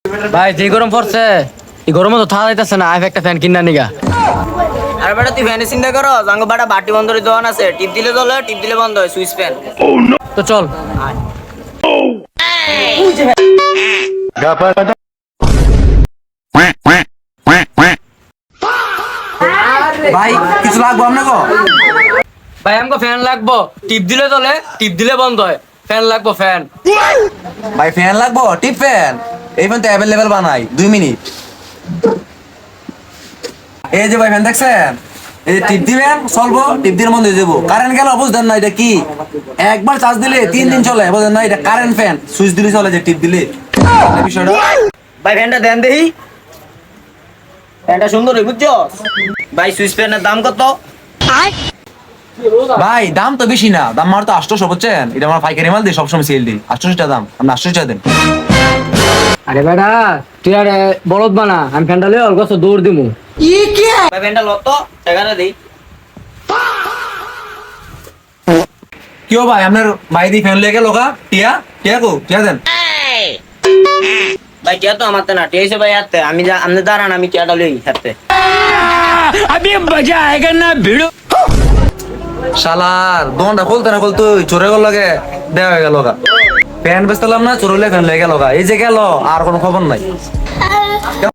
ভাই যে গরম পড়ছে এই গরমে তো থাকা যাইতেছে না, আইফ একটা ফ্যান কিনা নিগা। আরে বেটা তুই ফ্যানের চিন্তা করো, জাঙ্গো বাটা বাটি বন্ধ করে দোকান আছে, টিপ দিলে চলে, টিপ দিলে বন্ধ হয়, সুইচ ফ্যান। তো চল। ভাই কিছু লাগবো আপনাকে? ভাই আমাকে ফ্যান লাগবো, টিপ দিলে চলে, টিপ দিলে বন্ধ হয়, ফ্যান লাগবো ফ্যান। ভাই ফ্যান লাগবো, টিপ ফ্যান। এই ফ্যান তো অ্যাভেলেবেল বানাই, 2 মিনিট। এই যে ভাই ফ্যান দেখছেন, এই যে টিপ দিবেন চলবো, টিপ দিলে বন্ধ হয়ে যাবো। কারেন্ট গেল বুঝতেন না এটা কি, একবার চার্জ দিলে 3 দিন চলে, বুঝলেন না? এটা কারেন্ট ফ্যান, সুইচ দিলে চলে, যে টিপ দিলে এই বিষয়টা। ভাই ফ্যানটা দেন দেখি, ফ্যানটা সুন্দর বুঝছো ভাই? সুইচ ফ্যানের দাম কত? ভাই দাম তো বেশি না, দাম আমার তো 800 বুঝছেন। এটা আমার পাইকারি মাল দিই, সবসময় সেল দিই। 800 টাকা দাম, আপনি 800 টাকা দেন। আরে বেটা তুই আর বলদ বানা, আমি ফ্যানটা লই অল্প দৌড় দিমু। ভাই ফ্যানটা লত টাকাটা দেই। কিও ভাই আপনার ভাই দি ফ্যান লেগে লোকা টিয়া টিয়া কো টিয়া দেন। ভাই টিয়া তো আমার তো না, টিয়া হইছে ভাই হাতে, আমি যা আপনি দাঁড়ান, আমি টিয়াটা লই হাতে। শালার দোনটা খুলতে না খুলতে চোরে গেল লাগে দেওয়া হয়ে গেল গা। ফ্যান বেচতাম না, চোরলে ফ্যান লেগে গেল গা। এই যে গেল, আর কোনো খবর নাই।